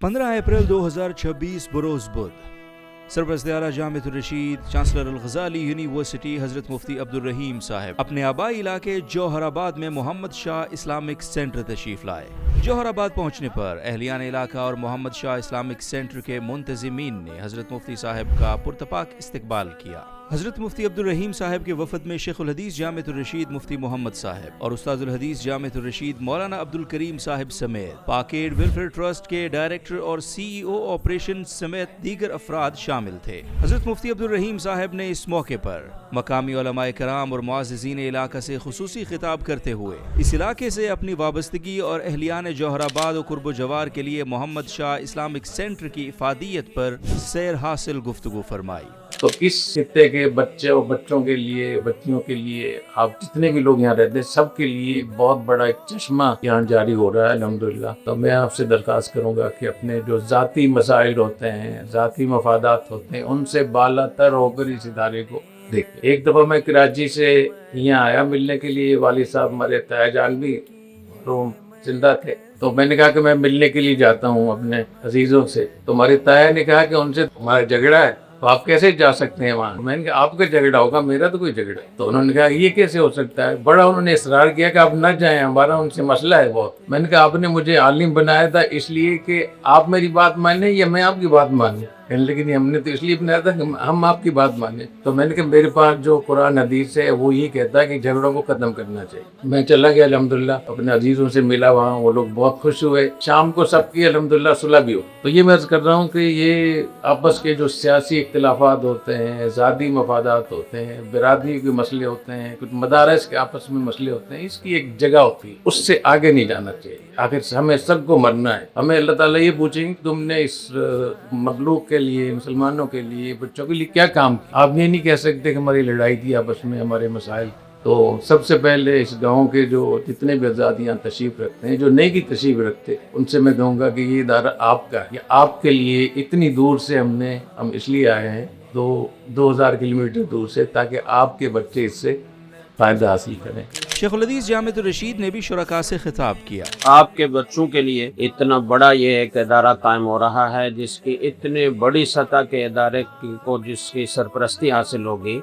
15 अप्रैल 2026 बरोज़ बुध सरपरस्त आला जामिअतुर Rashid chancellor अल-गज़ाली university हज़रत मुफ्ती अब्दुल रहीम साहब अपने आबाई इलाके जौहराबाद में मोहम्मद शाह इस्लामिक सेंटर तशरीफ़ लाए। जौहराबाद पहुँचने पर अहलियान इलाका और मोहम्मद शाह इस्लामिक सेंटर के मुंतज़िमीन ने हज़रत मुफ्ती साहब का पुरतपाक इस्तकबाल किया। हज़रत मुफ्ती अब्दुल रहीम साहब के वफ़द में शेखुल हदीस जामिअतुर रशीद मुफ्ती मोहम्मद साहब और उस्ताजुल हदीस जामिअतुर रशीद मौलाना अब्दुल करीम साहब समेत पाकेड वेलफेयर ट्रस्ट के डायरेक्टर और CEO ऑपरेशन समेत दीगर अफराद शामिल थे। हज़रत मुफ्ती अब्दुल रहीम साहब ने इस मौके पर मकामी उलमाए कराम और मुअज़्ज़िज़ीन इलाका से खुसूसी खिताब करते हुए इस इलाके से अपनी वाबस्तगी और अहलियान जौहराबाद और कुर्ब जवार के लिए मोहम्मद शाह इस्लामिक सेंटर की इफादियत पर सैर हासिल गुफ्तगू फरमाई। तो इस खित्ते के बच्चे और बच्चों के लिए, बच्चियों के लिए, आप जितने भी लोग यहाँ रहते हैं सबके लिए बहुत बड़ा एक चश्मा यहाँ जारी हो रहा है अल्हम्दुलिल्लाह। तो मैं आपसे दरख्वास्त करूँगा कि अपने जो ज़ाती मसाइल होते हैं, ज़ाती मफादात होते हैं, उनसे बालातर होकर इस इदारे को देखें। एक दफ़ा मैं कराची से यहाँ आया मिलने के लिए, वालिद साहब हमारे तायाजान भी रूम जिंदा थे, तो मैंने कहा कि मैं मिलने के लिए जाता हूँ अपने अजीज़ों से। तो हमारे ताया ने कहा कि उनसे हमारा झगड़ा है तो आप कैसे जा सकते हैं वहाँ। मैंने कहा आपका झगड़ा होगा, मेरा तो कोई झगड़ा। तो उन्होंने कहा ये कैसे हो सकता है। बड़ा उन्होंने इसरार किया कि आप न जाएं, हमारा उनसे मसला है बहुत। मैंने कहा आपने मुझे आलिम बनाया था इसलिए कि आप मेरी बात माने या मैं आपकी बात माने। कहने लगे नहीं, हमने तो इसलिए बनाया था कि हम आपकी बात माने। तो मैंने कहा मेरे पास जो कुरान हदीस है वो ये कहता है कि झगड़ों को खत्म करना चाहिए। मैं चला गया अल्हम्दुलिल्लाह, अपने अजीजों से मिला वहाँ, वो लोग बहुत खुश हुए। शाम को सबकी अल्हम्दुलिल्लाह सुलह भी हो। तो ये मैं अर्ज़ कर रहा हूँ कि ये आपस के जो सियासी इख्तिलाफात होते हैं, ज़ाती मफादात होते हैं, बिरादरी के मसले होते हैं, कुछ मदारस के आपस में मसले होते हैं, इसकी एक जगह होती है, उससे आगे नहीं जाना चाहिए। आखिर हमें सबको मरना है। हमें अल्लाह ताला ये पूछेंगे तुमने इस मखलूक के लिए, मुसलमानों के लिए, बच्चों के लिए क्या काम किया। आप ये नहीं कह सकते कि हमारी लड़ाई थी आपस में, हमारे मसाइल। तो सबसे पहले इस गांव के जो जितने भी आज़ाद यहाँ तशरीफ़ रखते हैं, जो नहीं की तशरीफ़ रखते, उनसे मैं कहूँगा कि ये इदारा आपका है, आपके लिए इतनी दूर से हम इसलिए आए हैं, 2000 किलोमीटर दूर से, ताकि आपके बच्चे इससे फ़ायदा हासिल करें। शेखुल हदीस जामिअतुर रशीद ने भी शुरका से खिताब किया। आपके बच्चों के लिए इतना बड़ा ये एक इदारा कायम हो रहा है, जिसकी इतने बड़ी सतह के इदारे को जिसकी सरपरस्ती हासिल होगी।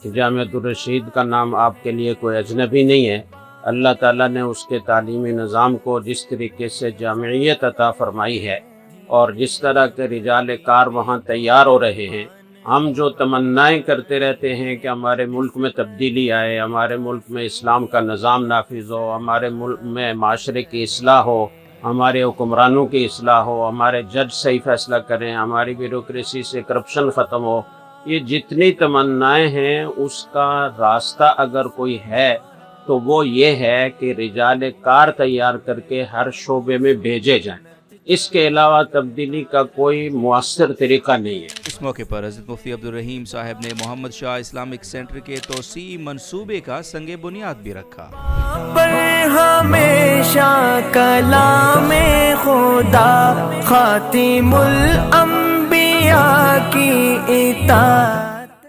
जामिअतुर रशीद का नाम आपके लिए कोई अजनबी नहीं है। अल्लाह ताला ने उसके तालीमी निज़ाम को जिस तरीके से जामियत अता फरमाई है और जिस तरह के रिजाल कार वहाँ तैयार हो रहे हैं, हम जो तमन्नाएं करते रहते हैं कि हमारे मुल्क में तब्दीली आए, हमारे मुल्क में इस्लाम का निज़ाम नाफिज हो, हमारे मुल्क में माशरे की इस्लाह हो, हमारे हुक्मरानों की इस्लाह हो, हमारे जज सही फैसला करें, हमारी ब्यूरोक्रेसी से करप्शन ख़त्म हो, ये जितनी तमन्नाएं हैं उसका रास्ता अगर कोई है तो वो ये है कि रिजाल कार तैयार करके हर शोबे में भेजे जाएं। इसके अलावा तब्दीली का कोई मुअस्सर तरीका नहीं है। इस मौके पर हज़रत मुफ्ती अब्दुल रहीम साहब ने मोहम्मद शाह इस्लामिक सेंटर के तोसी मंसूबे का संगे बुनियाद भी रखा। पर हमेशा कलामे खुदा खातिमुल अंबिया की इताअत।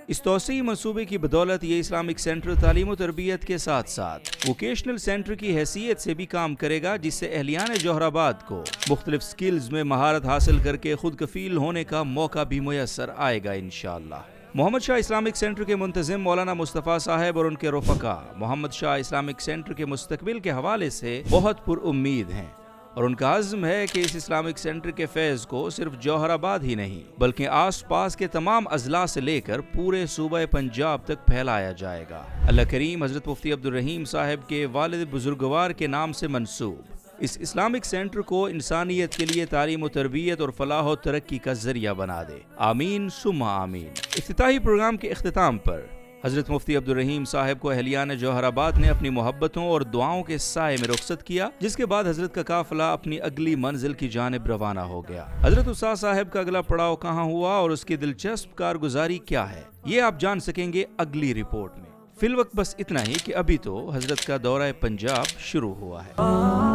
इस तोसी मंसूबे की बदौलत ये इस्लामिक सेंटर तालीम और तरबियत के साथ साथ वोकेशनल सेंटर की हैसियत से भी काम करेगा, जिससे अहलियान जौहराबाद को मुख्तलिफ स्किल्स में महारत हासिल करके खुद कफील होने का मौका भी मुयस्सर आएगा इंशाअल्लाह। मोहम्मद शाह इस्लामिक सेंटर के मुंतज़िम मौलाना मुस्तफ़ा साहब और उनके रफ़क़ा मोहम्मद शाह इस्लामिक सेंटर के मुस्तकबिल के हवाले से बहुत पुरउम्मीद हैं और उनका अज़्म है कि इस इस्लामिक सेंटर के फैज़ को सिर्फ जौहराबाद ही नहीं बल्कि आस पास के तमाम अजला से लेकर पूरे सूबा पंजाब तक फैलाया जाएगा। अल्लाह करीम हज़रत मुफ्ती अब्दुल रहीम साहब के वालिद बुजुर्गवार के नाम से मंसूब इस इस्लामिक सेंटर को इंसानियत के लिए तालीम और तरबियत और फलाह और तरक्की का जरिया बना दे। आमीन सुम्मा आमीन। इफ्तिताही प्रोग्राम के इख्तिताम पर हज़रत मुफ्ती अब्दुल रहीम साहब को अहलियान जौहराबाद ने अपनी मोहब्बतों और दुआओं के साए में रुखसत किया, जिसके बाद हज़रत का काफिला अपनी अगली मंजिल की जानिब रवाना हो गया। हज़रत उस्ताद साहब का अगला पड़ाव कहाँ हुआ और उसकी दिलचस्प कारगुजारी क्या है, ये आप जान सकेंगे अगली रिपोर्ट में। फिलवक्त बस इतना ही कि अभी तो हज़रत का दौरा पंजाब शुरू हुआ है।